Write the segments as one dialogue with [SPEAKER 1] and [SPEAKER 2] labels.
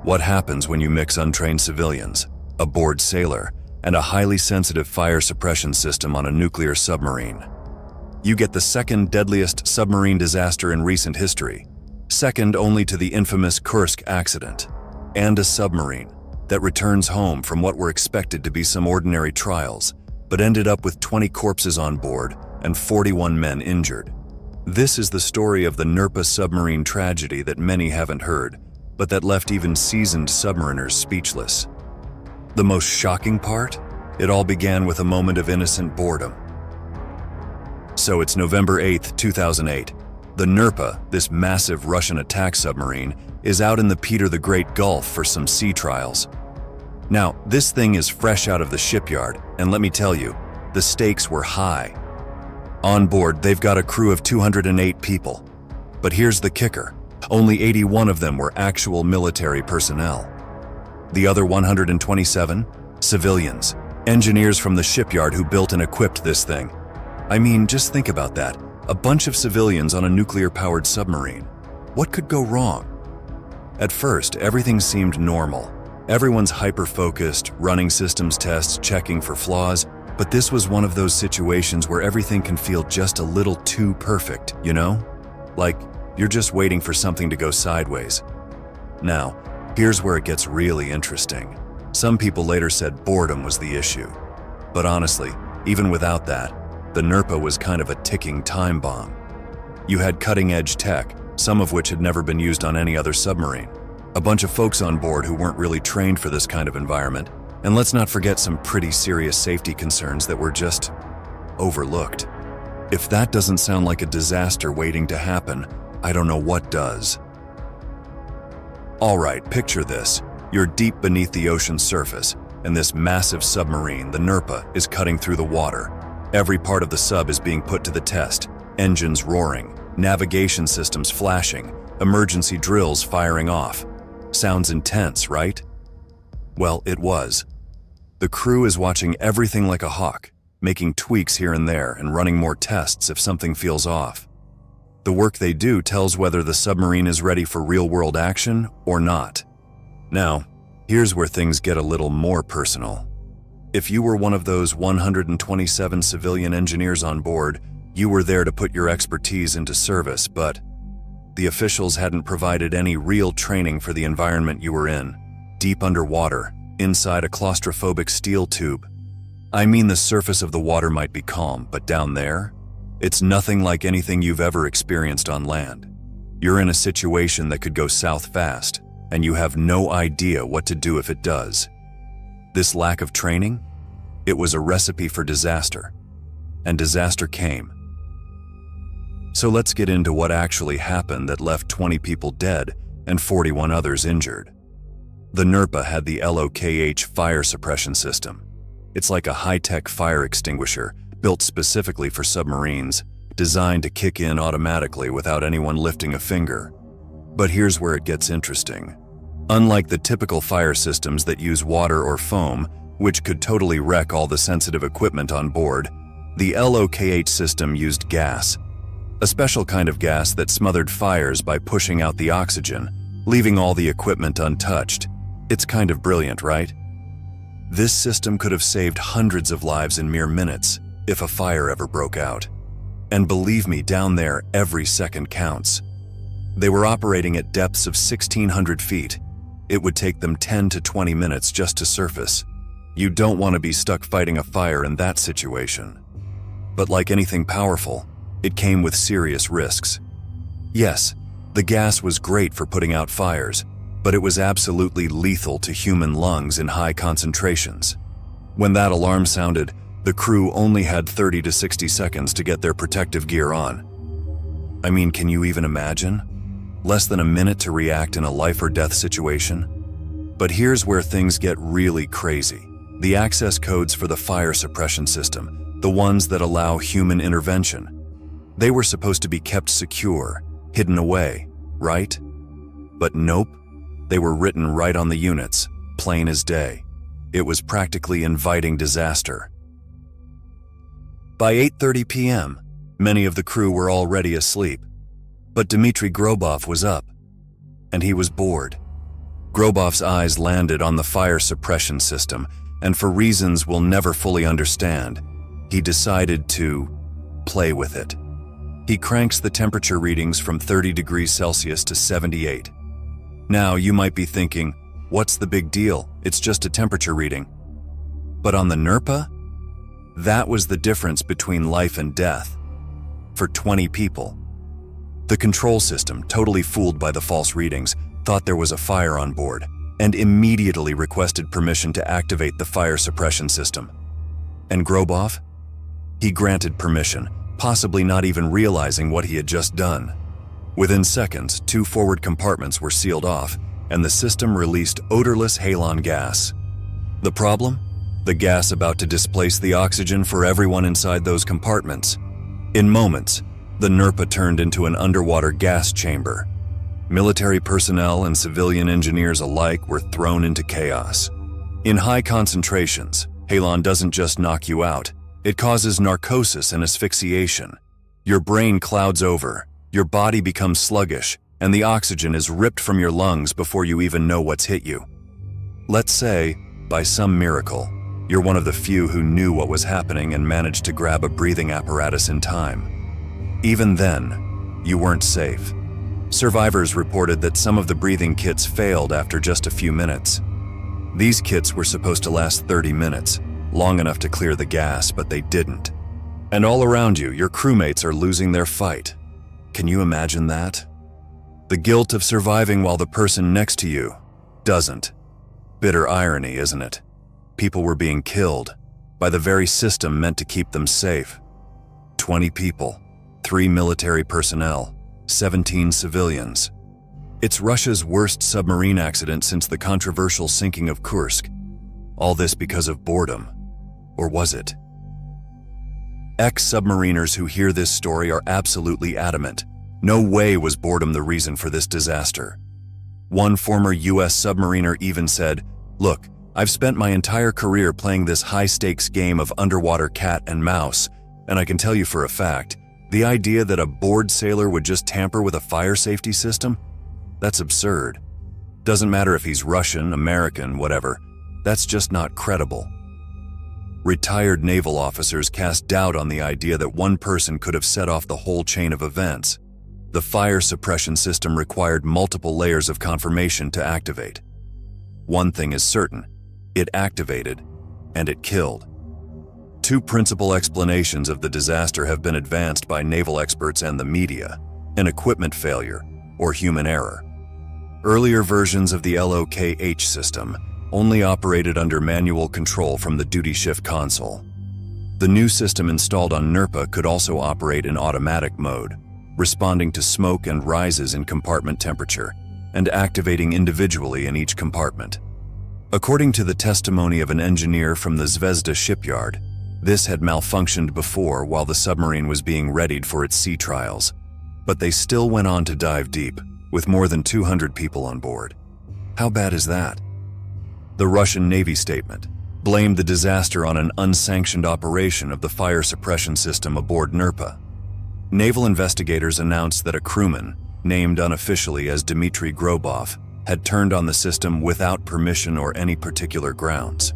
[SPEAKER 1] What happens when you mix untrained civilians, a bored sailor, and a highly sensitive fire suppression system on a nuclear submarine? You get the second deadliest submarine disaster in recent history, second only to the infamous Kursk accident, and a submarine that returns home from what were expected to be some ordinary trials, but ended up with 20 corpses on board and 41 men injured. This is the story of the Nerpa submarine tragedy that many haven't heard, but that left even seasoned submariners speechless. The most shocking part? It all began with a moment of innocent boredom. So it's November 8th, 2008. The Nerpa, this massive Russian attack submarine, is out in the Peter the Great Gulf for some sea trials. Now, this thing is fresh out of the shipyard, and let me tell you, the stakes were high. On board, they've got a crew of 208 people. But here's the kicker. Only 81 of them were actual military personnel. The other 127? Civilians. Engineers from the shipyard who built and equipped this thing. I mean, just think about that. A bunch of civilians on a nuclear-powered submarine. What could go wrong? At first, everything seemed normal. Everyone's hyper-focused, running systems tests, checking for flaws, but this was one of those situations where everything can feel just a little too perfect, you know? Like, you're just waiting for something to go sideways. Now, here's where it gets really interesting. Some people later said boredom was the issue. But honestly, even without that, the Nerpa was kind of a ticking time bomb. You had cutting-edge tech, some of which had never been used on any other submarine. A bunch of folks on board who weren't really trained for this kind of environment, and let's not forget some pretty serious safety concerns that were just overlooked. If that doesn't sound like a disaster waiting to happen, I don't know what does. All right, picture this. You're deep beneath the ocean's surface, and this massive submarine, the Nerpa, is cutting through the water. Every part of the sub is being put to the test. Engines roaring, navigation systems flashing, emergency drills firing off. Sounds intense, right? Well, it was. The crew is watching everything like a hawk, making tweaks here and there and running more tests if something feels off. The work they do tells whether the submarine is ready for real-world action or not. Now, here's where things get a little more personal. If you were one of those 127 civilian engineers on board, you were there to put your expertise into service, but the officials hadn't provided any real training for the environment you were in. Deep underwater, inside a claustrophobic steel tube. I mean, the surface of the water might be calm, but down there, it's nothing like anything you've ever experienced on land. You're in a situation that could go south fast, and you have no idea what to do if it does. This lack of training? It was a recipe for disaster. And disaster came. So let's get into what actually happened that left 20 people dead and 41 others injured. The Nerpa had the 𝐬𝐭𝐫𝐲 fire suppression system. It's like a high-tech fire extinguisher built specifically for submarines, designed to kick in automatically without anyone lifting a finger. But here's where it gets interesting. Unlike the typical fire systems that use water or foam, which could totally wreck all the sensitive equipment on board, the 𝐬𝐭𝐫𝐲 system used gas. A special kind of gas that smothered fires by pushing out the oxygen, leaving all the equipment untouched. It's kind of brilliant, right? This system could have saved hundreds of lives in mere minutes if a fire ever broke out. And believe me, down there, every second counts. They were operating at depths of 1,600 feet. It would take them 10 to 20 minutes just to surface. You don't want to be stuck fighting a fire in that situation. But like anything powerful, it came with serious risks. Yes, the gas was great for putting out fires, but it was absolutely lethal to human lungs in high concentrations. When that alarm sounded, the crew only had 30 to 60 seconds to get their protective gear on. I mean, can you even imagine? Less than a minute to react in a life-or-death situation? But here's where things get really crazy. The access codes for the fire suppression system, the ones that allow human intervention, they were supposed to be kept secure, hidden away, right? But nope, they were written right on the units, plain as day. It was practically inviting disaster. By 8:30 p.m., many of the crew were already asleep. But Dimitri Groof was up, and he was bored. Grobov's eyes landed on the fire suppression system, and for reasons we'll never fully understand, he decided to play with it. He cranks the temperature readings from 30 degrees Celsius to 78. Now, you might be thinking, what's the big deal? It's just a temperature reading. But on the Nerpa, that was the difference between life and death for 20 people. The control system, totally fooled by the false readings, thought there was a fire on board and immediately requested permission to activate the fire suppression system. And Grobov? He granted permission, possibly not even realizing what he had just done. Within seconds, 2 forward compartments were sealed off, and the system released odorless halon gas. The problem? The gas about to displace the oxygen for everyone inside those compartments. In moments, the Nerpa turned into an underwater gas chamber. Military personnel and civilian engineers alike were thrown into chaos. In high concentrations, halon doesn't just knock you out, it causes narcosis and asphyxiation. Your brain clouds over, your body becomes sluggish, and the oxygen is ripped from your lungs before you even know what's hit you. Let's say, by some miracle, you're one of the few who knew what was happening and managed to grab a breathing apparatus in time. Even then, you weren't safe. Survivors reported that some of the breathing kits failed after just a few minutes. These kits were supposed to last 30 minutes, long enough to clear the gas, but they didn't. And all around you, your crewmates are losing their fight. Can you imagine that? The guilt of surviving while the person next to you doesn't. Bitter irony, isn't it? People were being killed by the very system meant to keep them safe. 20 people, 3 military personnel, 17 civilians. It's Russia's worst submarine accident since the controversial sinking of Kursk. All this because of boredom. Or was it? Ex-submariners who hear this story are absolutely adamant. No way was boredom the reason for this disaster. One former US submariner even said, "Look, I've spent my entire career playing this high-stakes game of underwater cat and mouse, and I can tell you for a fact, the idea that a bored sailor would just tamper with a fire safety system? That's absurd. Doesn't matter if he's Russian, American, whatever. That's just not credible." Retired naval officers cast doubt on the idea that one person could have set off the whole chain of events. The fire suppression system required multiple layers of confirmation to activate. One thing is certain, it activated, and it killed. 2 principal explanations of the disaster have been advanced by naval experts and the media: an equipment failure or human error. Earlier versions of the 𝐬𝐿OKH system only operated under manual control from the duty shift console. The new system installed on Nerpa could also operate in automatic mode, responding to smoke and rises in compartment temperature, and activating individually in each compartment. According to the testimony of an engineer from the Zvezda shipyard, this had malfunctioned before while the submarine was being readied for its sea trials, but they still went on to dive deep, with more than 200 people on board. How bad is that? The Russian Navy statement blamed the disaster on an unsanctioned operation of the fire suppression system aboard Nerpa. Naval investigators announced that a crewman, named unofficially as Dimitri Groof, had turned on the system without permission or any particular grounds.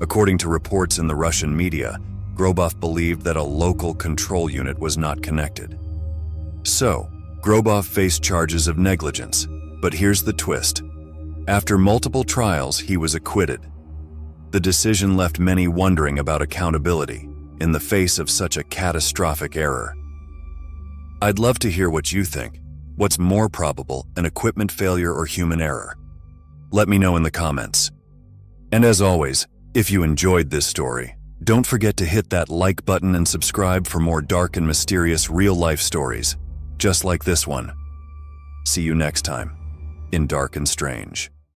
[SPEAKER 1] According to reports in the Russian media, Groof believed that a local control unit was not connected. So, Groof faced charges of negligence, but here's the twist. After multiple trials, he was acquitted. The decision left many wondering about accountability in the face of such a catastrophic error. I'd love to hear what you think. What's more probable, an equipment failure or human error? Let me know in the comments. And as always, if you enjoyed this story, don't forget to hit that like button and subscribe for more dark and mysterious real-life stories, just like this one. See you next time in Dark and Strange.